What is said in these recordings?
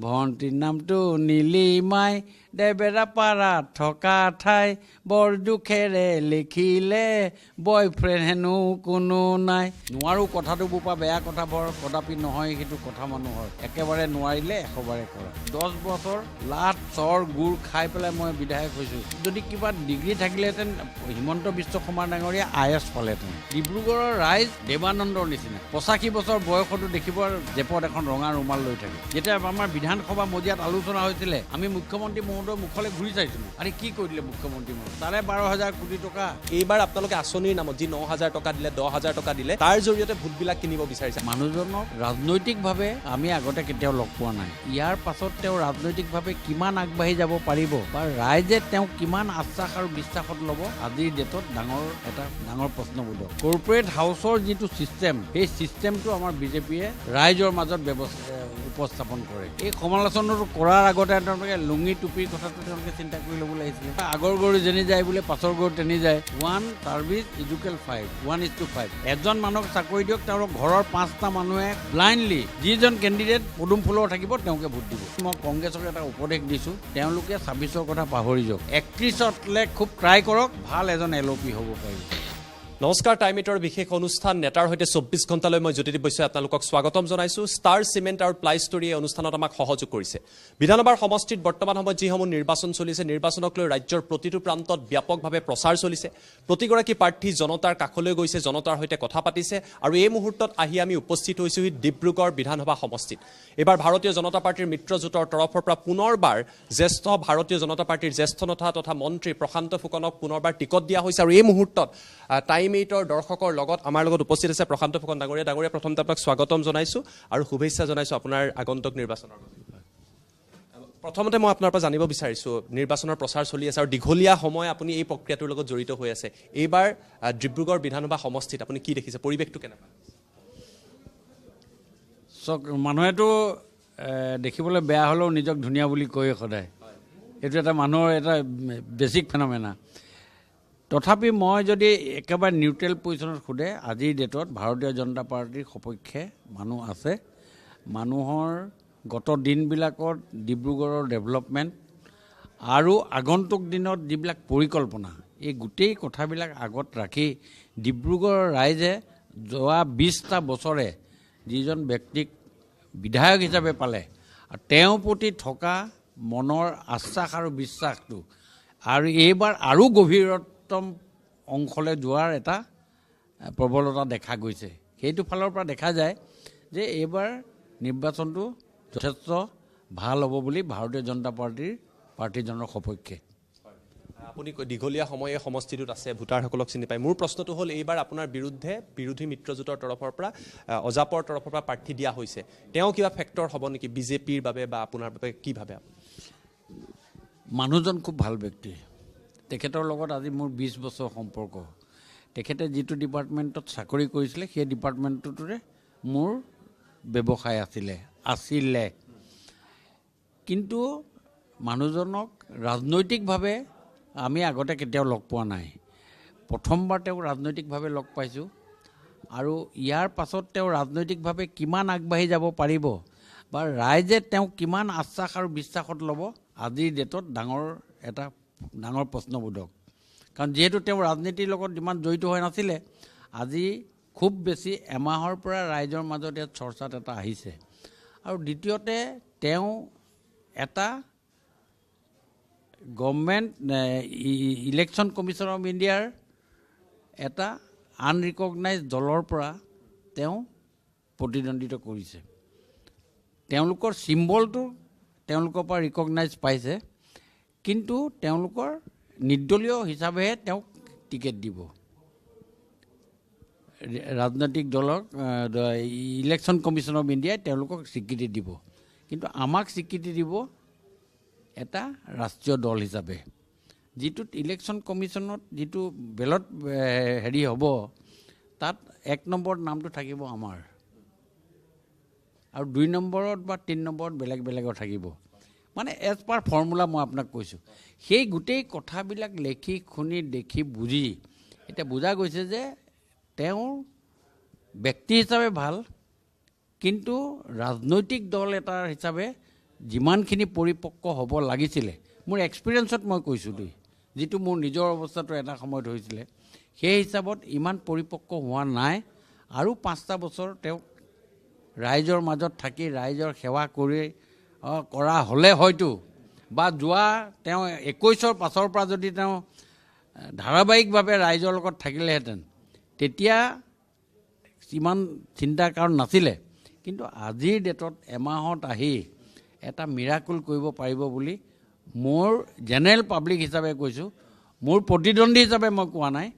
ভণ্টিৰ নামটো নীলিমাই দেবেৰা পাৰাত থকা ঠাই বৰ দুখেৰে লিখিলে বয়ফ্ৰেণ্ড হেনো কোনো নাই। নোৱাৰো কথাটো বোপা বেয়া কথা বৰ কদাপি নহয়, সেইটো কথা মানুহৰ একেবাৰে নোৱাৰিলে 100 বাৰে কৰা। 10 বছৰ লাট চৰ গুড় খাই পেলাই মই বিধায়ক হৈছোঁ। যদি কিবা ডিগ্ৰী থাকিলেহেঁতেন হিমন্ত বিশ্ব শৰ্মা ডাঙৰীয়া IAS পালেহেঁতেন। ডিব্ৰুগড়ৰ ৰাইজ দেৱানন্দৰ নিচিনা 85 বছৰ বয়সতো দেখিব জেপত এখন ৰঙা ৰুমাল লৈ থাকে। যেতিয়া আমাৰ বিধানসভা মজিয়াত আলোচনা হৈছিলে আমি মুখ্যমন্ত্ৰী মহোদয়ৰ মুখলৈ ঘূৰি চাইছিলোঁ। আৰে কি কৰি দিলে মুখ্যমন্ত্ৰী মহোদয়? 12,500 কোটি টকা। এইবাৰ আপোনালোকে আঁচনিৰ নামত যি 9,000 টকা দিলে, 10,000 টকা দিলে, তাৰ জৰিয়তে ভোটবিলাক কিনিব বিচাৰিছে। মানুহজনক ৰাজনৈতিকভাৱে আমি আগতে কেতিয়াও লগ পোৱা নাই। ইয়াৰ পাছত তেওঁ ৰাজনৈতিকভাৱে কিমান আগবাঢ়ি যাব পাৰিব বা ৰাইজে তেওঁক কিমান আশ্বাস আৰু বিশ্বাসত ল'ব, আজিৰ ডেটত ডাঙৰ প্ৰশ্নবোধক। কৰ্পৰেট হাউচৰ যিটো ছিষ্টেম, সেই ছিষ্টেমটো আমাৰ বিজেপিয়ে ৰাইজৰ মাজত উপস্থাপন কৰে। এই সমালোচনাটো কৰাৰ আগতে তেওঁলোকে লুঙি টুপিৰ কথাটো তেওঁলোকে চিন্তা কৰি ল'ব লাগিছিলে। আগৰ গৰু যেনি যায় বোলে পাছৰ গৰু তেনি যায়। 1 ছাৰ্ভিচ ইজুকেল 5, 1:5। এজন মানুহক চাকৰি দিয়ক, তেওঁলোক ঘৰৰ 5টা মানুহে ব্লাইণ্ডলি যিজন কেণ্ডিডেট পদুম ফুলৰ থাকিব তেওঁকে ভোট দিব। মই কংগ্ৰেছক এটা উপদেশ দিছোঁ, তেওঁলোকে 26ৰ কথা পাহৰি যাওক। 31লৈ খুব ট্ৰাই কৰক, ভাল এজন LOP হ'ব পাৰিব। নমস্কাৰ, টাইম এইটৰ বিশেষ অনুষ্ঠান নেতাৰ সৈতে 24 ঘণ্টালৈ মই জ্যোতিদীপ বৈশ্যই আপোনালোকক স্বাগতম জনাইছোঁ। ষ্টাৰ চিমেণ্ট আৰু প্লাই ষ্টৰী এই অনুষ্ঠানত আমাক সহযোগ কৰিছে। বিধানসভাৰ সমষ্টিত বৰ্তমান সময়ত যিসমূহ নিৰ্বাচন চলিছে, নিৰ্বাচনক লৈ ৰাজ্যৰ প্ৰতিটো প্ৰান্তত ব্যাপকভাৱে প্ৰচাৰ চলিছে। প্ৰতিগৰাকী প্ৰাৰ্থী জনতাৰ কাষলৈ গৈছে, জনতাৰ সৈতে কথা পাতিছে আৰু এই মুহূৰ্তত আহি আমি উপস্থিত হৈছোঁহি ডিব্ৰুগড় বিধানসভা সমষ্টিত। এইবাৰ ভাৰতীয় জনতা পাৰ্টীৰ মিত্ৰজোঁটৰ তৰফৰ পৰা পুনৰবাৰ জ্যেষ্ঠ ভাৰতীয় জনতা পাৰ্টীৰ জ্যেষ্ঠ নেতা তথা মন্ত্ৰী প্ৰশান্ত ফুকনক পুনৰবাৰ টিকট দিয়া হৈছে আৰু এই মুহূৰ্তত টাইম এইটৰ দৰ্শকৰ লগত আমাৰ লগত উপস্থিত আছে প্ৰশান্ত ফুকন ডাঙৰীয়া। ডাঙৰীয়া, প্ৰথমতে আপোনাক স্বাগতম জনাইছোঁ আৰু শুভেচ্ছা জনাইছোঁ আপোনাৰ আগন্তুক নিৰ্বাচনৰ বাবে। প্ৰথমতে মই আপোনাৰ পৰা জানিব বিচাৰিছোঁ, নিৰ্বাচনৰ প্ৰচাৰ চলি আছে আৰু দীঘলীয়া সময় আপুনি এই প্ৰক্ৰিয়াটোৰ লগত জড়িত হৈ আছে। এইবাৰ ডিব্ৰুগড় বিধানসভা সমষ্টিত আপুনি কি দেখিছে, পৰিৱেশটো কেনেকুৱা? চক মানুহেতো দেখিবলৈ বেয়া হ'লেও নিজক ধুনীয়া বুলি কয় সদায়। এইটো এটা মানুহৰ এটা বেছিক ফেনমেনা। তথাপি মই যদি একেবাৰে নিউট্ৰেল পজিশ্যনত সোধে, আজিৰ ডেটত ভাৰতীয় জনতা পাৰ্টীৰ সপক্ষে মানুহ আছে। মানুহৰ গত দিনবিলাকত ডিব্ৰুগড়ৰ ডেভেলপমেণ্ট আৰু আগন্তুক দিনত যিবিলাক পৰিকল্পনা, এই গোটেই কথাবিলাক আগত ৰাখি ডিব্ৰুগড়ৰ ৰাইজে যোৱা 20টা বছৰে যিজন ব্যক্তিক বিধায়ক হিচাপে পালে আৰু তেওঁৰ প্ৰতি থকা মনৰ আশ্বাস আৰু বিশ্বাসটো আৰু এইবাৰ আৰু গভীৰতম অংশলৈ যোৱাৰ এটা প্ৰবলতা দেখা গৈছে। সেইটো ফালৰ পৰা দেখা যায় যে এইবাৰ নিৰ্বাচনটো যথেষ্ট ভাল হ'ব বুলি ভাৰতীয় জনতা প্ৰাৰ্থীজনৰ সপক্ষে। আপুনি দীঘলীয়া সময় এই সমষ্টিটোত আছে, ভোটাৰসকলক চিনি পায়। মোৰ প্ৰশ্নটো হ'ল, এইবাৰ আপোনাৰ বিৰুদ্ধে বিৰোধী মিত্ৰজোঁটৰ তৰফৰ পৰা অজাপৰ তৰফৰ পৰা প্ৰাৰ্থী দিয়া হৈছে, তেওঁ কিবা ফেক্টৰ হ'ব নেকি বিজেপিৰ বাবে বা আপোনাৰ বাবে, কি ভাবে আপুনি? মানুহজন খুব ভাল ব্যক্তি। তেখেতৰ লগত আজি মোৰ 20 বছৰ সম্পৰ্ক। তেখেতে যিটো ডিপাৰ্টমেণ্টত চাকৰি কৰিছিলে সেই ডিপাৰ্টমেণ্টটোৰে মোৰ ব্যৱসায় আছিলে। কিন্তু মানুহজনক ৰাজনৈতিকভাৱে আমি আগতে কেতিয়াও লগ পোৱা নাই। প্ৰথমবাৰ তেওঁক ৰাজনৈতিকভাৱে লগ পাইছোঁ আৰু ইয়াৰ পাছত তেওঁ ৰাজনৈতিকভাৱে কিমান আগবাঢ়ি যাব পাৰিব বা ৰাইজে তেওঁক কিমান আশ্বাস আৰু বিশ্বাসত ল'ব, আজিৰ ডেটত ডাঙৰ প্ৰশ্নবোধক। কাৰণ যিহেতু তেওঁ ৰাজনীতিৰ লগত ইমান জড়িত হৈ নাছিলে, আজি খুব বেছি এমাহৰ পৰা ৰাইজৰ মাজত ইয়াত চৰ্চাত এটা আহিছে। আৰু দ্বিতীয়তে তেওঁ এটা গভৰ্ণমেণ্ট ইলেকশ্যন কমিশ্যন অফ ইণ্ডিয়াৰ এটা আনৰিকগনাইজ দলৰ পৰা তেওঁ প্ৰতিদ্বন্দ্বিতা কৰিছে। তেওঁলোকৰ চিম্বলটো তেওঁলোকৰ পৰা ৰিকগনাইজ পাইছে, কিন্তু তেওঁলোকৰ নিৰ্দলীয় হিচাপেহে তেওঁক টিকেট দিব। ৰাজনৈতিক দলক ইলেকশ্যন কমিশ্যন অফ ইণ্ডিয়াই তেওঁলোকক স্বীকৃতি দিব, কিন্তু আমাক স্বীকৃতি দিব এটা ৰাষ্ট্ৰীয় দল হিচাপে। যিটোত ইলেকশ্যন কমিশ্যনত যিটো বেলট হ'ব, তাত 1 নম্বৰত নামটো থাকিব আমাৰ আৰু 2 নম্বৰত বা 3 নম্বৰত বেলেগৰ থাকিব। মানে এজ পাৰ ফৰ্মুলা মই আপোনাক কৈছোঁ। সেই গোটেই কথাবিলাক লেখি শুনি দেখি বুজি এতিয়া বুজা গৈছে যে তেওঁ ব্যক্তি হিচাপে ভাল, কিন্তু ৰাজনৈতিক দল এটাৰ হিচাপে যিমানখিনি পৰিপক্ক হ'ব লাগিছিলে, মোৰ এক্সপিৰিয়েঞ্চত মই কৈছোঁ দেই, যিটো মোৰ নিজৰ অৱস্থাটো এটা সময়ত হৈছিলে, সেই হিচাপত ইমান পৰিপক্ক হোৱা নাই। আৰু 5টা বছৰ তেওঁক ৰাইজৰ মাজত থাকি ৰাইজৰ সেৱা কৰা হ'লে হয়তো, বা যোৱা তেওঁ 21ৰ পাছৰ পৰা যদি তেওঁ ধাৰাবাহিকভাৱে ৰাইজৰ লগত থাকিলেহেঁতেন, তেতিয়া ইমান চিন্তাৰ কাৰণ নাছিলে। কিন্তু আজিৰ ডেটত এমাহত আহি এটা মিৰাকুল কৰিব পাৰিব বুলি মোৰ জেনেৰেল পাব্লিক হিচাপে কৈছোঁ, মোৰ প্ৰতিদ্বন্দ্বী হিচাপে মই কোৱা নাই,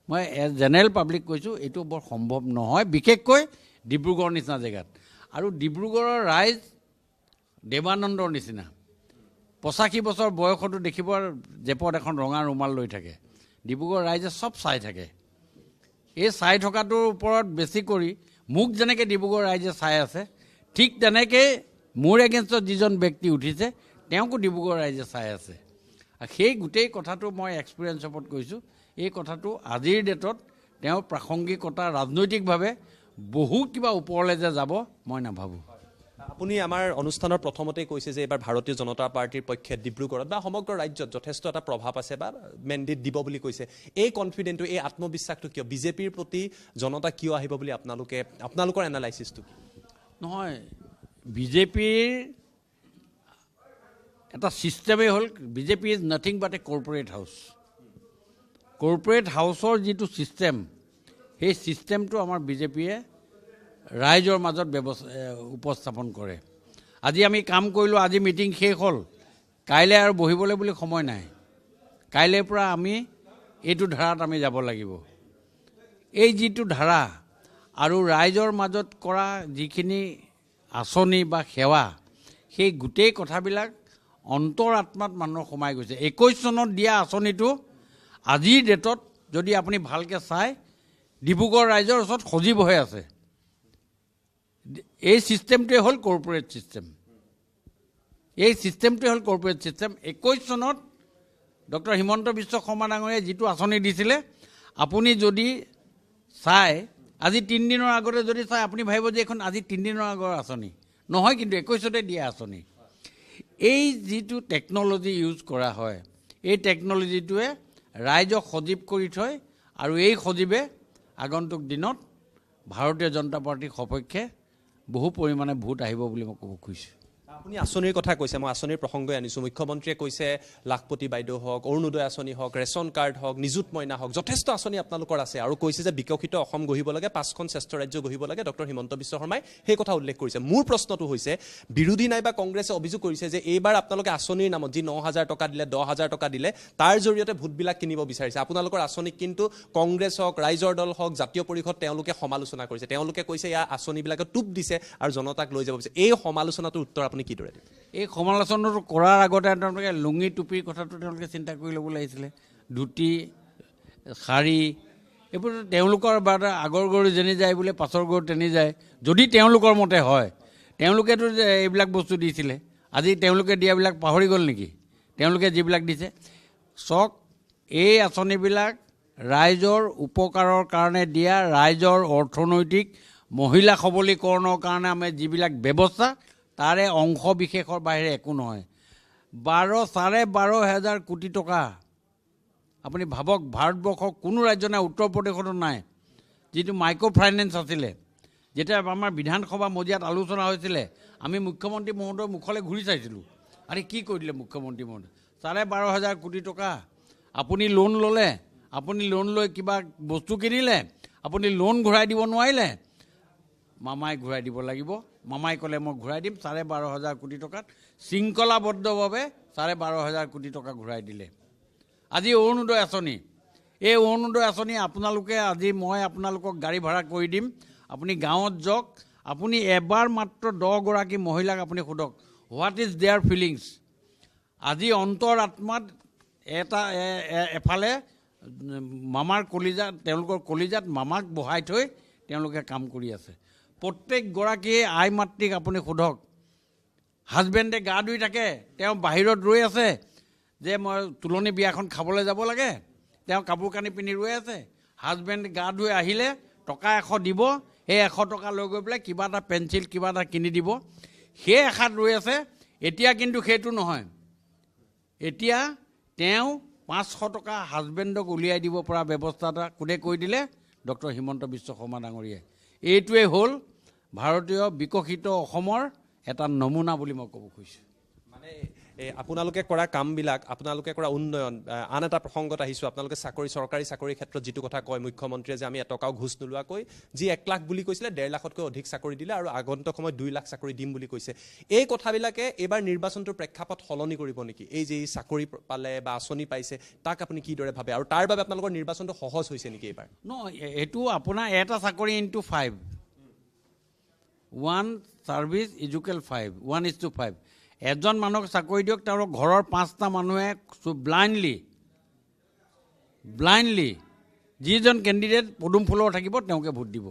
মই জেনেৰেল পাব্লিক কৈছোঁ, এইটো বৰ সম্ভৱ নহয়, বিশেষকৈ ডিব্ৰুগড়ৰ নিচিনা জেগাত। আৰু ডিব্ৰুগড়ৰ ৰাইজ দেৱানন্দৰ নিচিনা 85 বছৰ বয়সতো দেখিব জেপত এখন ৰঙা ৰুমাল লৈ থাকে। ডিব্ৰুগড় ৰাইজে চব চাই থাকে। এই চাই থকাটোৰ ওপৰত বেছি কৰি মোক যেনেকৈ ডিব্ৰুগড় ৰাইজে চাই আছে, ঠিক তেনেকৈ মোৰ এগেইনষ্টত যিজন ব্যক্তি উঠিছে তেওঁকো ডিব্ৰুগড় ৰাইজে চাই আছে। আৰু সেই গোটেই কথাটো মই এক্সপিৰিয়েঞ্চ ওপৰত কৈছোঁ। এই কথাটো আজিৰ ডেটত তেওঁৰ প্ৰাসংগিকতা ৰাজনৈতিকভাৱে বহু কিবা ওপৰলৈ যে যাব মই নাভাবোঁ। আপুনি আমাৰ অনুষ্ঠানৰ প্ৰথমতেই কৈছে যে এইবাৰ ভাৰতীয় জনতা পাৰ্টিৰ পক্ষে ডিব্ৰুগড়ত বা সমগ্ৰ ৰাজ্যত যথেষ্ট এটা প্ৰভাৱ আছে বা মেণ্ডেট দিব বুলি কৈছে। এই কনফিডেণ্টটো, এই আত্মবিশ্বাসটো কিয়? বিজেপিৰ প্ৰতি জনতা কিয় আহিব বুলি আপোনালোকৰ এনালাইচিছটো কি? নহয়, বিজেপিৰ এটা ছিষ্টেমেই হ'ল, BJP is nothing but A corporate house. Corporate হাউচৰ যিটো ছিষ্টেম, সেই ছিষ্টেমটো আমাৰ বিজেপিয়ে ৰাইজৰ মাজত উপস্থাপন কৰে। আজি আমি কাম কৰিলোঁ, আজি মিটিং শেষ হ'ল, কাইলৈ আৰু বহিবলৈ বুলি সময় নাই। কাইলৈৰ পৰা আমি এইটো ধাৰাত আমি যাব লাগিব। এই যিটো ধাৰা আৰু ৰাইজৰ মাজত কৰা যিখিনি আঁচনি বা সেৱা, সেই গোটেই কথাবিলাক অন্তৰ আত্মাত মানুহৰ সোমাই গৈছে। 21 চনত দিয়া আঁচনিটো আজিৰ ডেটত যদি আপুনি ভালকৈ চাই, ডিব্ৰুগড় ৰাইজৰ ওচৰত সজীৱ হৈ আছে। এই ছিষ্টেমটোৱে হ'ল কৰ্পৰেট ছিষ্টেম। এই ছিষ্টেমটোৱে হ'ল কৰ্পৰেট ছিষ্টেম। 21 চনত ডক্টৰ হিমন্ত বিশ্ব শৰ্মা ডাঙৰীয়াই যিটো আঁচনি দিছিলে, আপুনি যদি চাই, আজি 3 দিনৰ আগতে যদি চাই, আপুনি ভাবিব যে এইখন আজি 3 দিনৰ আগৰ আঁচনি নহয়, কিন্তু 21তে দিয়া আঁচনি। এই যিটো টেকন'লজি ইউজ কৰা হয়, এই টেকন'লজিটোৱে ৰাইজক সজীৱ কৰি থয়, আৰু এই সজীৱে আগন্তুক দিনত ভাৰতীয় জনতা পাৰ্টীৰ সপক্ষে বহু পৰিমাণে ভোট আহিব বুলি মই ক'ব খুজিছোঁ। আপুনি আঁচনিৰ কথা কৈছে, মই আঁচনিৰ প্ৰসংগই আনিছোঁ। মুখ্যমন্ত্ৰীয়ে কৈছে লাখপতি বাইদেউ হওক, অৰুণোদয় আঁচনি হওক, ৰেচন কাৰ্ড হওক, নিযুত মইনা হওক, যথেষ্ট আঁচনি আপোনালোকৰ আছে। আৰু কৈছে যে বিকশিত অসম গঢ়িব লাগে, 5খন শ্ৰেষ্ঠ ৰাজ্য গঢ়িব লাগে। ডক্টৰ হিমন্ত বিশ্ব শৰ্মাই সেই কথা উল্লেখ কৰিছে। মোৰ প্ৰশ্নটো হৈছে, বিৰোধী নাইবা কংগ্ৰেছে অভিযোগ কৰিছে যে এইবাৰ আপোনালোকে আঁচনিৰ নামত যি 9,000 টকা দিলে, 10,000 টকা দিলে, তাৰ জৰিয়তে ভোটবিলাক কিনিব বিচাৰিছে। আপোনালোকৰ আঁচনিক কিন্তু কংগ্ৰেছ হওক, ৰাইজৰ দল হওক, জাতীয় পৰিষদ, তেওঁলোকে সমালোচনা কৰিছে। তেওঁলোকে কৈছে ইয়াৰ আঁচনিবিলাকে টোপ দিছে আৰু জনতাক লৈ যাব বিচাৰিছে। এই সমালোচনাটোৰ উত্তৰ আপুনি কিদৰে দিব? এই সমালোচনাটো কৰাৰ আগতে তেওঁলোকে লুঙি টুপিৰ কথাটো তেওঁলোকে চিন্তা কৰি ল'ব লাগিছিলে। ধুতি, শাৰী, এইবোৰ তেওঁলোকৰ বাৰ আগৰ গৰু যেনি যায় বোলে পাছৰ গৰু তেনি যায়। যদি তেওঁলোকৰ মতে হয়, তেওঁলোকেতো যে এইবিলাক বস্তু দিছিলে, আজি তেওঁলোকে দিয়াবিলাক পাহৰি গ'ল নেকি? তেওঁলোকে যিবিলাক দিছে চাওক, এই আঁচনিবিলাক ৰাইজৰ উপকাৰৰ কাৰণে দিয়া, ৰাইজৰ অৰ্থনৈতিক মহিলা সবলীকৰণৰ কাৰণে আমি যিবিলাক ব্যৱস্থা, তাৰে অংশ বিশেষৰ বাহিৰে একো নহয়। 12,500 কোটি টকা আপুনি ভাবক, ভাৰতবৰ্ষৰ কোনো ৰাজ্য নাই, উত্তৰ প্ৰদেশতো নাই, যিটো মাইক্ৰ' ফাইনেন্স আছিলে। যেতিয়া আমাৰ বিধানসভা মজিয়াত আলোচনা হৈছিলে, আমি মুখ্যমন্ত্ৰী মহোদয়ৰ মুখলৈ ঘূৰি চাইছিলোঁ, আৰে কি কৰি দিলে মুখ্যমন্ত্ৰী মহোদয়? 12,500 কোটি টকা আপুনি লোন ল'লে, আপুনি লোন লৈ কিবা বস্তু কিনিলে, আপুনি লোন ঘূৰাই দিব নোৱাৰিলে, মামাই ঘূৰাই দিব লাগিব। মামাই ক'লে মই ঘূৰাই দিম 12,500 কোটি টকাত, শৃংখলাবদ্ধভাৱে 12,500 কোটি টকা ঘূৰাই দিলে। আজি অৰুণোদয় আঁচনি, এই অৰুণোদয় আঁচনি আপোনালোকে, আজি মই আপোনালোকক গাড়ী ভাড়া কৰি দিম, আপুনি গাঁৱত যাওক, আপুনি এবাৰ মাত্ৰ 10 গৰাকী মহিলাক আপুনি সোধক, হোৱাট ইজ দেয়াৰ ফিলিংছ। আজি অন্তৰ আত্মাত এফালে মামাৰ কলিজাত, তেওঁলোকৰ কলিজাত মামাক বহাই থৈ তেওঁলোকে কাম কৰি আছে। প্ৰত্যেকগৰাকীয়ে আই মাতৃক আপুনি সোধক, হাজবেণ্ডে গা ধুই থাকে, তেওঁ বাহিৰত ৰৈ আছে যে মই তুলনি বিয়াখন খাবলৈ যাব লাগে, তেওঁ কাপোৰ কানি পিন্ধি ৰৈ আছে, হাজবেণ্ডে গা ধুই আহিলে টকা 100 দিব, সেই 100 টকা লৈ গৈ পেলাই কিবা এটা পেঞ্চিল কিবা এটা কিনি দিব, সেই আশাত ৰৈ আছে। এতিয়া কিন্তু সেইটো নহয়। এতিয়া তেওঁ 500 টকা হাজবেণ্ডক উলিয়াই দিব পৰা ব্যৱস্থা এটা কোনে কৰি দিলে? ডক্টৰ হিমন্ত বিশ্ব শৰ্মা ডাঙৰীয়াই। এইটোৱে হ'ল ভাৰতীয় বিকশিত অসমৰ এটা নমুনা বুলি মই ক'ব খুজিছোঁ। মানে আপোনালোকে কৰা কামবিলাক, আপোনালোকে কৰা উন্নয়ন, আন এটা প্ৰসংগত আহিছোঁ, আপোনালোকে চৰকাৰী চাকৰিৰ ক্ষেত্ৰত যিটো কথা কয় মুখ্যমন্ত্ৰীয়ে যে আমি এটকাও ঘোষ নোলোৱাকৈ যি 1 লাখ বুলি কৈছিলে 1.5 লাখতকৈ অধিক চাকৰি দিলে আৰু আগন্তুক সময়ত 2 লাখ চাকৰি দিম বুলি কৈছে। এই কথাবিলাকে এইবাৰ নিৰ্বাচনটোৰ প্ৰেক্ষাপট সলনি কৰিব নেকি? এই যে চাকৰি পালে বা আঁচনি পাইছে তাক আপুনি কিদৰে ভাবে আৰু তাৰ বাবে আপোনালোকৰ নিৰ্বাচনটো সহজ হৈছে নেকি এইবাৰ? এইটো আপোনাৰ এটা চাকৰি ইনটু 5, 1 চাৰ্ভিচ ইজুকেল 5, 1:5। এজন মানুহক চাকৰি দিয়ক, তেওঁলোক ঘৰৰ 5টা মানুহে ব্লাইণ্ডলি যিজন কেণ্ডিডেট পদুম ফুলৰ থাকিব তেওঁকে ভোট দিব।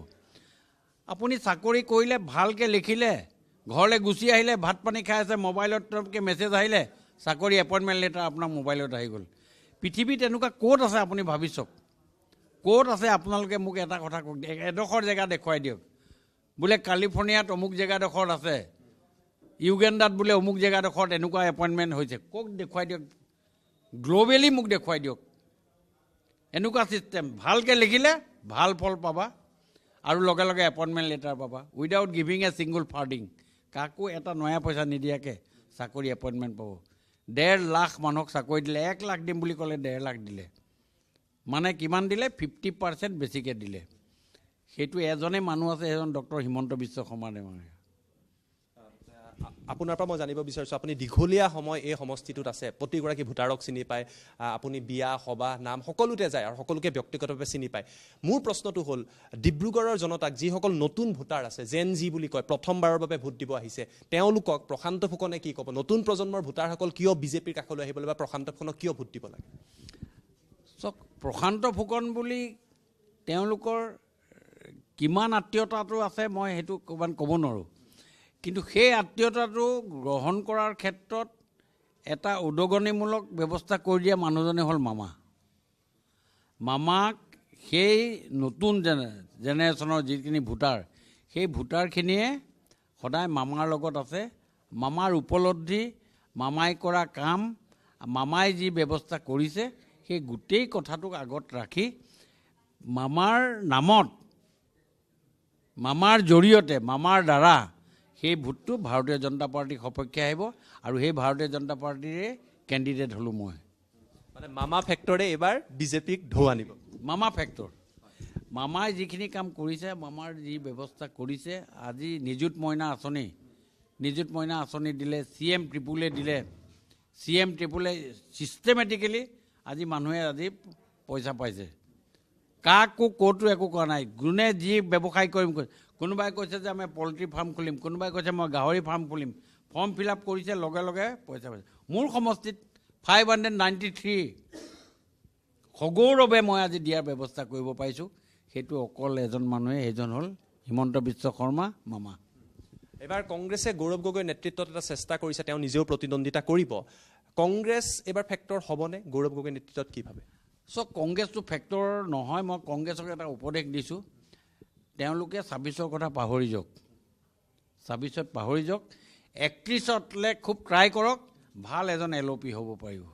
আপুনি চাকৰি কৰিলে, ভালকৈ লিখিলে, ঘৰলৈ গুচি আহিলে, ভাত পানী খাই আছে, মোবাইলত তেওঁকে মেছেজ আহিলে, চাকৰি এপইণ্টমেণ্ট লেটাৰ আপোনাৰ মোবাইলত আহি গ'ল। পৃথিৱীত এনেকুৱা ক'ত আছে আপুনি ভাবি চাওক, ক'ত আছে? আপোনালোকে মোক এটা কথা কওক, এডোখৰ জেগা দেখুৱাই দিয়ক। বোলে কালিফৰ্ণিয়াত অমুক জেগাডোখৰত আছে, ইউগেণ্ডাত বোলে অমুক জেগাডোখৰত এনেকুৱা এপইণ্টমেণ্ট হৈছে, কওক দেখুৱাই দিয়ক। গ্ল'বেলি মোক দেখুৱাই দিয়ক এনেকুৱা ছিষ্টেম। ভালকৈ লিখিলে ভাল ফল পাবা আৰু লগে লগে এপইণ্টমেণ্ট লেটাৰ পাবা, উইদাউট গিভিং এ ছিংগুল ফাৰ্ডিং। কাকো এটা নয়া পইচা নিদিয়াকৈ চাকৰি এপইণ্টমেণ্ট পাব। 1.5 লাখ মানুহক চাকৰি দিলে, 1 লাখ দিম বুলি ক'লে 1.5 লাখ দিলে, মানে কিমান দিলে? 50% বেছিকৈ দিলে। সেইটো এজনেই মানুহ আছে, এজন ডক্টৰ হিমন্ত বিশ্ব শৰ্মা ডাঙৰীয়া। আপোনাৰ পৰা মই জানিব বিচাৰিছোঁ, আপুনি দীঘলীয়া সময় এই সমষ্টিটোত আছে, প্ৰতিগৰাকী ভোটাৰক চিনি পায়, আপুনি বিয়া সবাহ নাম সকলোতে যায় আৰু সকলোকে ব্যক্তিগতভাৱে চিনি পায়। মোৰ প্ৰশ্নটো হ'ল, ডিব্ৰুগড়ৰ জনতাক, যিসকল নতুন ভোটাৰ আছে, জেন জি বুলি কয়, প্ৰথমবাৰৰ বাবে ভোট দিব আহিছে, তেওঁলোকক প্ৰশান্ত ফুকনে কি ক'ব? নতুন প্ৰজন্মৰ ভোটাৰসকল কিয় বিজেপিৰ কাষলৈ আহিবলৈ বা প্ৰশান্ত ফুকনক কিয় ভোট দিব লাগে? চাওক, প্ৰশান্ত ফুকন বুলি তেওঁলোকৰ কিমান আত্মীয়তাটো আছে মই সেইটো ক'ব নোৱাৰোঁ, কিন্তু সেই আত্মীয়তাটো গ্ৰহণ কৰাৰ ক্ষেত্ৰত এটা উদগনিমূলক ব্যৱস্থা কৰি দিয়া মানুহজনে হ'ল মামা। মামাক সেই নতুন জেনেৰেশ্যনৰ যিখিনি ভোটাৰ, সেই ভোটাৰখিনিয়ে সদায় মামাৰ লগত আছে। মামাৰ উপলব্ধি, মামাই কৰা কাম, মামাই যি ব্যৱস্থা কৰিছে, সেই গোটেই কথাটোক আগত ৰাখি মামাৰ নামত, মামাৰ জৰিয়তে, মামাৰ দ্বাৰা সেই ভোটটো ভাৰতীয় জনতা পাৰ্টীৰ সপক্ষে আহিব আৰু সেই ভাৰতীয় জনতা পাৰ্টীৰে কেণ্ডিডেট হ'লোঁ মই। মানে মামা ফেক্টৰে এইবাৰ বিজেপিক ঢৌ আনিব। মামা ফেক্টৰ, মামাই যিখিনি কাম কৰিছে, মামাৰ যি ব্যৱস্থা কৰিছে, আজি নিযুত মইনা আঁচনি দিলে, CM ট্ৰিপুলে দিলে, CM ট্ৰিপুলে ছিষ্টেমেটিকেলি আজি মানুহে আজি পইচা পাইছে। কাকো ক'তো একো কৰা নাই, যোনে যি ব্যৱসায় কৰিম কৈছে। কোনোবাই কৈছে যে আমি পল্ট্ৰি ফাৰ্ম খুলিম, কোনোবাই কৈছে মই গাহৰি ফাৰ্ম খুলিম, ফৰ্ম ফিল আপ কৰিছে, লগে লগে পইচা পাইছে। মোৰ সমষ্টিত 593 সগৌৰৱে মই আজি দিয়াৰ ব্যৱস্থা কৰিব পাৰিছোঁ। সেইটো অকল এজন মানুহে, সেইজন হ'ল হিমন্ত বিশ্ব শৰ্মা, মামা। এবাৰ কংগ্ৰেছে গৌৰৱ গগৈৰ নেতৃত্বত এটা চেষ্টা কৰিছে, তেওঁ নিজেও প্ৰতিদ্বন্দ্বিতা কৰিব। কংগ্ৰেছ এইবাৰ ফেক্টৰ হ'বনে? গৌৰৱ গগৈৰ নেতৃত্বত কি ভাবে? চব কংগ্ৰেছটো ফেক্টৰ নহয়। মই কংগ্ৰেছক এটা উপদেশ দিছোঁ, তেওঁলোকে 26ৰ কথা পাহৰি যাওক, 26ত পাহৰি যাওক। 31তলৈ খুব ট্ৰাই কৰক, ভাল এজন LOP হ'ব পাৰিব,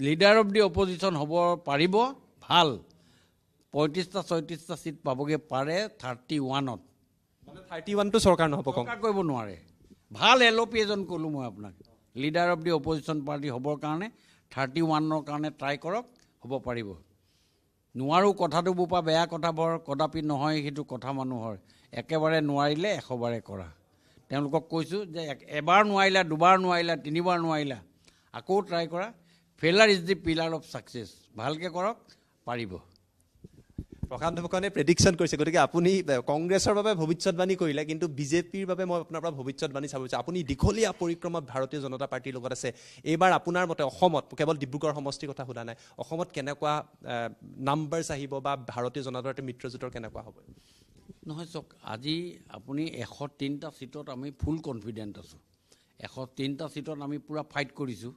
লিডাৰ অফ দি অপজিশ্যন হ'ব পাৰিব, ভাল 35-36টা ছিট পাবগৈ পাৰে 31ত। মানে 31টো চৰকাৰ নহ'ব, চৰকাৰ কৰিব নোৱাৰে। ভাল LOP এজন ক'লোঁ মই আপোনাক, leader of the opposition party হ'বৰ কাৰণে 31ৰ কাৰণে ট্ৰাই কৰক, হ'ব পাৰিব। নোৱাৰোঁ কথাটো বোপা বেয়া কথা বৰ কদাপি নহয়, সেইটো কথা মানুহৰ। একেবাৰে নোৱাৰিলে 100 বাৰে কৰা। তেওঁলোকক কৈছোঁ যে এবাৰ নোৱাৰিলা, দুবাৰ নোৱাৰিলা, 3বাৰ নোৱাৰিলা, আকৌ ট্ৰাই কৰা। Failure is the pillar of success. ভালকৈ কৰক, পাৰিব। প্ৰশান্ত ফুকনে প্ৰেডিকশ্যন কৰিছে, গতিকে আপুনি কংগ্ৰেছৰ বাবে ভৱিষ্যতবাণী কৰিলে, কিন্তু বিজেপিৰ বাবে মই আপোনাৰ পৰা ভৱিষ্যতবাণী চাব বিচাৰোঁ। আপুনি দীঘলীয়া পৰিক্ৰমাত ভাৰতীয় জনতা পাৰ্টীৰ লগত আছে। এইবাৰ আপোনাৰ মতে অসমত, কেৱল ডিব্ৰুগড় সমষ্টিৰ কথা সোধা নাই, অসমত কেনেকুৱা নাম্বাৰছ আহিব বা ভাৰতীয় জনতা পাৰ্টীৰ মিত্ৰজোঁটৰ কেনেকুৱা হ'ব? নহয় চাওক, আজি আপুনি 103টা ছিটত আমি ফুল কনফিডেণ্ট আছোঁ। 103টা ছিটত আমি পূৰা ফাইট কৰিছোঁ।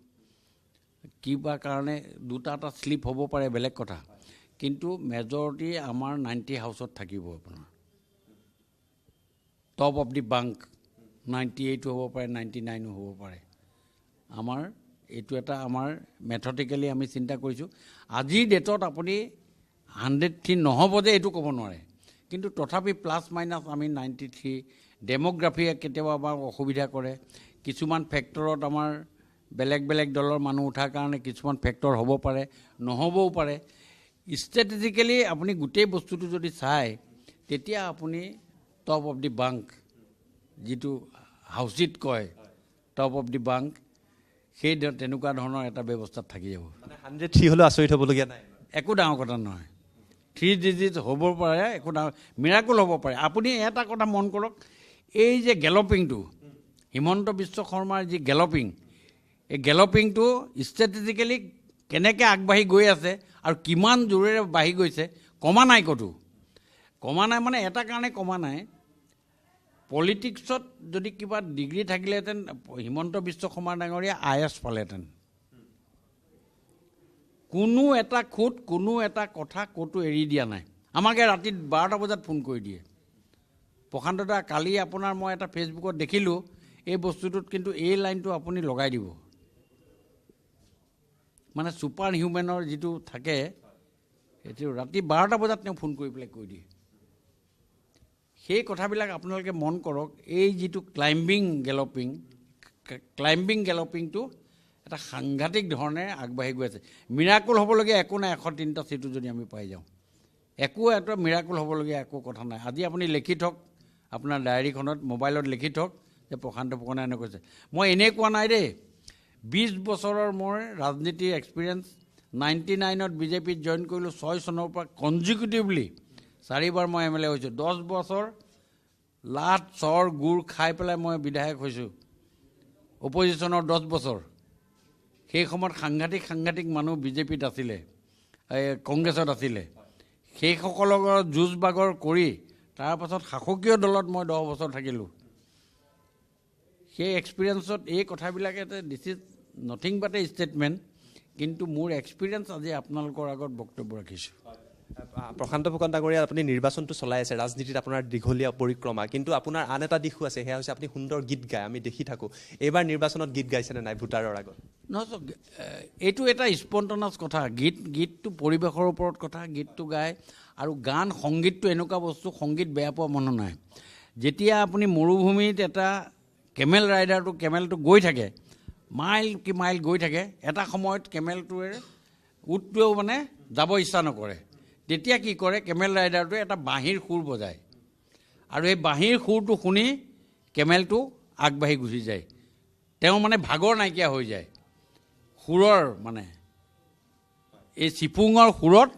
কিবা কাৰণে 2টা শ্লিপ হ'ব পাৰে, বেলেগ কথা, কিন্তু মেজৰিটি আমাৰ 90 হাউচত থাকিব। আপোনাৰ টপ অফ দি বাংক 98 হ'ব পাৰে, 99 হ'ব পাৰে। আমাৰ এইটো এটা আমাৰ মেথডিকেলি আমি চিন্তা কৰিছোঁ। আজিৰ ডেটত আপুনি 103 নহ'ব যে এইটো ক'ব নোৱাৰে, কিন্তু তথাপি প্লাছ মাইনাছ আমি 93। ডেম'গ্ৰাফিয়ে কেতিয়াবা আমাক অসুবিধা কৰে। কিছুমান ফেক্টৰত আমাৰ বেলেগ বেলেগ দলৰ মানুহ উঠাৰ কাৰণে কিছুমান ফেক্টৰ হ'ব পাৰে, নহ'বও পাৰে। ষ্ট্ৰেটেজিকেলি আপুনি গোটেই বস্তুটো যদি চায়, তেতিয়া আপুনি টপ অফ দি বাংক, যিটো হাউচিত কয় টপ অফ দি বাংক, সেই তেনেকুৱা ধৰণৰ এটা ব্যৱস্থাত থাকি যাব। 103 হ'লেও আচৰিত হ'বলগীয়া নাই, একো ডাঙৰ কথা নহয়। 3 ডিজিট হ'ব পাৰে, একো ডাঙৰ মিৰাকুল হ'ব পাৰে। আপুনি এটা কথা মন কৰক, এই যে গেলপিংটো, হিমন্ত বিশ্ব শৰ্মাৰ যি গেলপিং, এই গেলপিংটো ষ্ট্ৰেটেজিকেলি কেনেকৈ আগবাঢ়ি গৈ আছে আৰু কিমান জোৰেৰে বাঢ়ি গৈছে, কমা নাই ক'তো। কমা নাই মানে এটা কাৰণে কমা নাই, পলিটিক্সত যদি কিবা ডিগ্ৰী থাকিলেহেঁতেন হিমন্ত বিশ্ব শৰ্মা ডাঙৰীয়া IAS পালেহেঁতেন। কোনো এটা খুঁত, কোনো এটা কথা ক'তো এৰি দিয়া নাই। আমাকে ৰাতি 12টা বজাত ফোন কৰি দিয়ে, প্ৰশান্ত দা কালি আপোনাৰ মই এটা ফেচবুকত দেখিলোঁ, এই বস্তুটোত কিন্তু এই লাইনটো আপুনি লগাই দিব। মানে ছুপাৰ হিউমেনৰ যিটো থাকে, সেইটো ৰাতি 12টা বজাত তেওঁ ফোন কৰি পেলাই কৈ দিয়ে। সেই কথাবিলাক আপোনালোকে মন কৰক। এই যিটো ক্লাইম্বিং গেলপিংটো এটা সাংঘাতিক ধৰণে আগবাঢ়ি গৈ আছে। মিৰাকুল হ'বলগীয়া একো নাই, 103টা চিটো যদি আমি পাই যাওঁ, একো এটা মিৰাকুল হ'বলগীয়া একো কথা নাই। আজি আপুনি লিখি থওক আপোনাৰ ডায়েৰীখনত, মোবাইলত লিখি থওক যে প্ৰশান্ত ফুকনে এনে কৈছে। মই এনেই কোৱা নাই দেই, 20 বছৰৰ মোৰ ৰাজনীতিৰ এক্সপিৰিয়েঞ্চ। 99ত বিজেপিত জইন কৰিলোঁ, 6 চনৰ পৰা কনজিকিউটিভলি 4বাৰ মই MLA হৈছোঁ। 10 বছৰ লাট চৰ গুড় খাই পেলাই মই বিধায়ক হৈছোঁ। অপজিশ্যনৰ 10 বছৰ। সেই সময়ত সাংঘাতিক মানুহ বিজেপিত আছিলে, কংগ্ৰেছত আছিলে। সেইসকলৰ যুঁজ বাগৰ কৰি তাৰপাছত শাসকীয় দলত মই 10 বছৰ থাকিলোঁ। সেই এক্সপিৰিয়েঞ্চত এই কথাবিলাকে this is nothing but a statement, কিন্তু মোৰ এক্সপিৰিয়েঞ্চ আজি আপোনালোকৰ আগত বক্তব্য ৰাখিছোঁ। প্ৰশান্ত ফুকন ডাঙৰীয়া, আপুনি নিৰ্বাচনটো চলাই আছে, ৰাজনীতিত আপোনাৰ দীঘলীয়া পৰিক্ৰমা, কিন্তু আপোনাৰ আন এটা দিশো আছে, সেয়া হৈছে আপুনি সুন্দৰ গীত গায়, আমি দেখি থাকোঁ। এইবাৰ নিৰ্বাচনত গীত গাইছেনে নাই ভোটাৰৰ আগত? নহয়, এইটো এটা স্পণ্টনাছ কথা। গীতটো পৰিৱেশৰ ওপৰত কথা, গীতটো গায়। আৰু গান সংগীতটো এনেকুৱা বস্তু, সংগীত বেয়া পোৱা মানুহ নাই। যেতিয়া আপুনি মৰুভূমিত এটা কেমেলটো গৈ থাকে, মাইল কি মাইল গৈ থাকে, এটা সময়ত কেমেলটোৱে উটটোৱেও মানে যাব ইচ্ছা নকৰে। তেতিয়া কি কৰে, কেমেল ৰাইডাৰটোৱে এটা বাঁহীৰ সুৰ বজায়, আৰু এই বাঁহীৰ সুৰটো শুনি কেমেলটো আগবাঢ়ি গুচি যায়। তেওঁ মানে ভাগৰ নাইকিয়া হৈ যায় সুৰৰ, মানে এই চিপুঙৰ সুৰত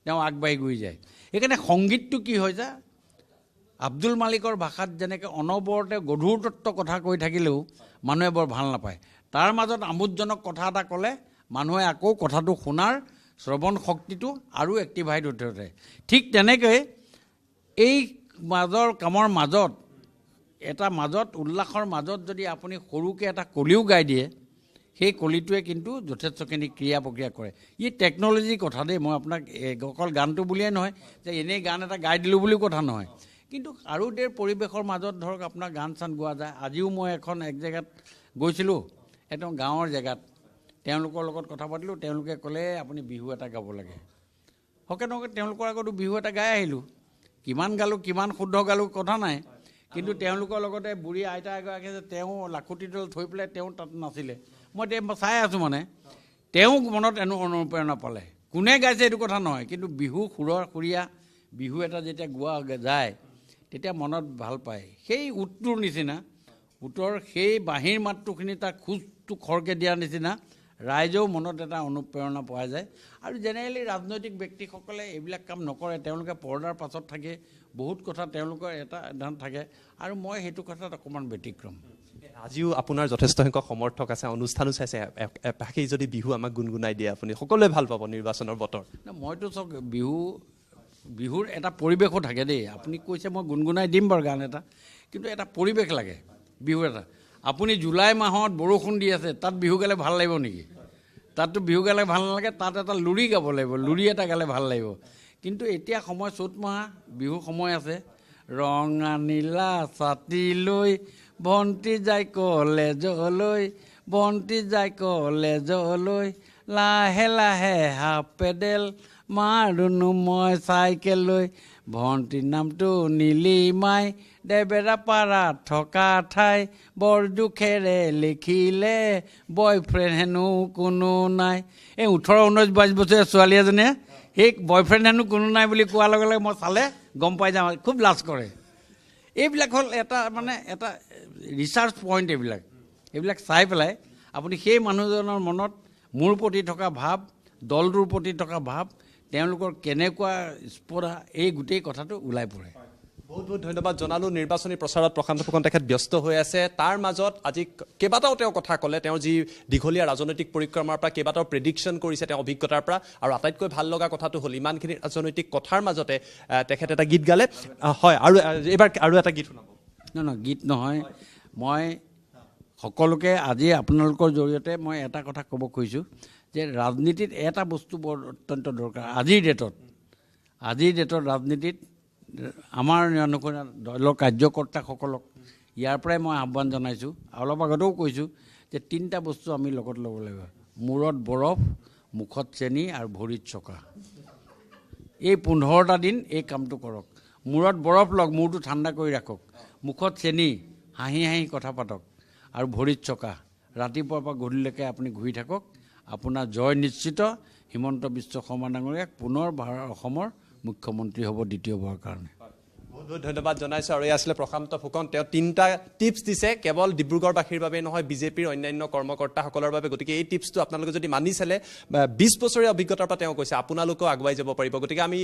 তেওঁ আগবাঢ়ি গৈ যায়। সেইকাৰণে সংগীতটো কি হৈ যায়, আব্দুল মালিকৰ ভাষাত যেনেকৈ অনবৰতে গধুৰ তত্ত্ব কথা কৈ থাকিলেও মানুহে বৰ ভাল নাপায়, তাৰ মাজত আমোদজনক কথা এটা ক'লে মানুহে আকৌ কথাটো শুনাৰ শ্ৰৱণ শক্তিটো আৰু এক্টিভাইড হৈ থাকে। ঠিক তেনেকৈ এই কামৰ মাজত উল্লাসৰ মাজত যদি আপুনি সৰুকৈ এটা কলিও গাই দিয়ে, সেই কলিটোৱে কিন্তু যথেষ্টখিনি ক্ৰিয়া প্ৰক্ৰিয়া কৰে। ই টেকন'লজিৰ কথা দেই, মই আপোনাক অকল গানটো বুলিয়ে নহয় যে এনেই গান এটা গাই দিলোঁ বুলিও কথা নহয়, কিন্তু আৰু পৰিৱেশৰ মাজত ধৰক আপোনাৰ গান চান গোৱা যায়। আজিও মই এক জেগাত গৈছিলোঁ, একদম গাঁৱৰ জেগাত, তেওঁলোকৰ লগত কথা পাতিলোঁ। তেওঁলোকে ক'লে আপুনি বিহু এটা গাব লাগে। হকে নহকে তেওঁলোকৰ আগতো বিহু এটা গাই আহিলোঁ। কিমান গালোঁ, কিমান শুদ্ধ গালোঁ কথা নাই, কিন্তু তেওঁলোকৰ লগতে বুঢ়ী আইতা এগৰাকী আছে, তেওঁ লাখুটিডাল থৈ পেলাই তেওঁ তাত নাছিলে। মই চাই আছোঁ, মানে তেওঁ মনত অনুপ্ৰেৰণা পালে। কোনে গাইছে এইটো কথা নহয়, কিন্তু বিহু সুৰীয়া বিহু এটা যেতিয়া গোৱা যায়, তেতিয়া মনত ভাল পায়। সেই উটটোৰ নিচিনা, উটৰ সেই বাঁহীৰ মাতটোখিনি তাৰ খোজটো খৰকৈ দিয়াৰ নিচিনা ৰাইজেও মনত এটা অনুপ্ৰেৰণা পোৱা যায়। আৰু জেনেৰেলি ৰাজনৈতিক ব্যক্তিসকলে এইবিলাক কাম নকৰে, তেওঁলোকে পৰ্দাৰ পাছত থাকে, বহুত কথা তেওঁলোকৰ এটা ধ্যান থাকে, আৰু মই সেইটো কথাত অকণমান ব্যতিক্ৰম। আজিও আপোনাৰ যথেষ্ট সংখ্যক সমৰ্থক আছে, অনুষ্ঠানো চাইছে, এপাকেই যদি বিহু আমাক গুণগুণাই দিয়ে আপুনি, সকলোৱে ভাল পাব নিৰ্বাচনৰ বতৰ। মইতো চাওক, বিহুৰ এটা পৰিৱেশো থাকে দেই। আপুনি কৈছে মই গুণগুণাই দিম বাৰু গান এটা, কিন্তু এটা পৰিৱেশ লাগে বিহুৰ এটা। আপুনি জুলাই মাহত বৰষুণ দি আছে, তাত বিহু গালে ভাল লাগিব নেকি? তাততো বিহু গালে ভাল নালাগে, তাত এটা লুৰি গাব লাগিব, লুৰি এটা গালে ভাল লাগিব। কিন্তু এতিয়া সময় চ'ত মাহ বিহুৰ সময় আছে, ৰঙা নীলা ছাতি লৈ ভণ্টি যায় কলেজলৈ, ভণ্টি যায় কলেজলৈ, লাহে লাহে হাফ পেডেল মাৰোনো মই চাইকেল লৈ। ভণ্টিৰ নামটো নীলিমাই, দেবেৰাপাৰা থকা ঠাই, বৰ দুখেৰে লিখিলে বয়ফ্ৰেণ্ড হেনো কোনো নাই। এই 18-19-22 বছৰীয়া ছোৱালী এজনীয়ে সেই বয়ফ্ৰেণ্ড হেনো কোনো নাই বুলি কোৱাৰ লগে লগে মই চালে গম পাই যাওঁ, খুব লাজ কৰে। এইবিলাক হ'ল এটা ৰিচাৰ্চ পইণ্ট। এইবিলাক চাই পেলাই আপুনি সেই মানুহজনৰ মনত মোৰ প্ৰতি থকা ভাৱ, দলটোৰ প্ৰতি থকা ভাৱ, তেওঁলোকৰ কেনেকুৱা স্পৰ্ধা, এই গোটেই কথাটো ওলাই পৰে। বহুত বহুত ধন্যবাদ জনালোঁ। নিৰ্বাচনী প্ৰচাৰত প্ৰশান্ত ফুকন তেখেত ব্যস্ত হৈ আছে। তাৰ মাজত আজি কেইবাটাও তেওঁ কথা ক'লে, তেওঁৰ যি দীঘলীয়া ৰাজনৈতিক পৰিক্ৰমাৰ পৰা কেইবাটাও প্ৰেডিকশ্যন কৰিছে তেওঁ অভিজ্ঞতাৰ পৰা। আৰু আটাইতকৈ ভাল লগা কথাটো হ'ল ইমানখিনি ৰাজনৈতিক কথাৰ মাজতে তেখেত এটা গীত গালে। হয়, আৰু এইবাৰ আৰু এটা গীত শুনাব। গীত নহয়, মই সকলোকে আজি আপোনালোকৰ জৰিয়তে মই এটা কথা ক'ব খুজিছোঁ যে ৰাজনীতিত এটা বস্তু বৰ অত্যন্ত দৰকাৰ। আজিৰ ডেটত ৰাজনীতিত আমাৰ দলৰ কাৰ্যকৰ্তাসকলক ইয়াৰ পৰাই মই আহ্বান জনাইছোঁ, অলপ আগতেও কৈছোঁ যে 3টা বস্তু আমি লগত ল'ব লাগিব: মূৰত বৰফ, মুখত চেনি আৰু ভৰিত চকা। এই 15টা দিন এই কামটো কৰক। মূৰত বৰফ লওক, মূৰটো ঠাণ্ডা কৰি ৰাখক, মুখত চেনি, হাঁহি হাঁহি কথা পাতক, আৰু ভৰিত চকা। ৰাতিপুৱাৰ পৰা গধূলিলৈকে আপুনি ঘূৰি থাকক, আপোনাৰ জয় নিশ্চিত। হিমন্ত বিশ্ব শৰ্মা ডাঙৰীয়াক পুনৰ অসমৰ মুখ্যমন্ত্ৰী হ'ব দ্বিতীয়বাৰৰ কাৰণে। বহুত বহুত ধন্যবাদ জনাইছোঁ। আৰু এই আছিলে প্ৰশান্ত ফুকন। তেওঁ 3টা টিপছ দিছে, কেৱল ডিব্ৰুগড়বাসীৰ বাবে নহয়, বিজেপিৰ অন্যান্য কৰ্মকৰ্তাসকলৰ বাবে। গতিকে এই টিপছটো আপোনালোকে যদি মানি চালে, 20 বছৰীয়া অভিজ্ঞতাৰ পৰা তেওঁ কৈছে, আপোনালোকেও আগুৱাই যাব পাৰিব। গতিকে আমি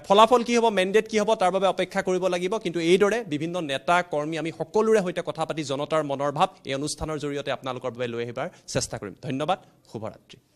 ফলাফল কি হ'ব, মেণ্ডেট কি হ'ব, তাৰ বাবে অপেক্ষা কৰিব লাগিব। কিন্তু এইদৰে বিভিন্ন নেতা কৰ্মী আমি সকলোৰে সৈতে কথা পাতি জনতাৰ মনৰ ভাৱ এই অনুষ্ঠানৰ জৰিয়তে আপোনালোকৰ বাবে লৈ আহিবৰ চেষ্টা কৰিম। ধন্যবাদ, শুভৰাত্ৰি।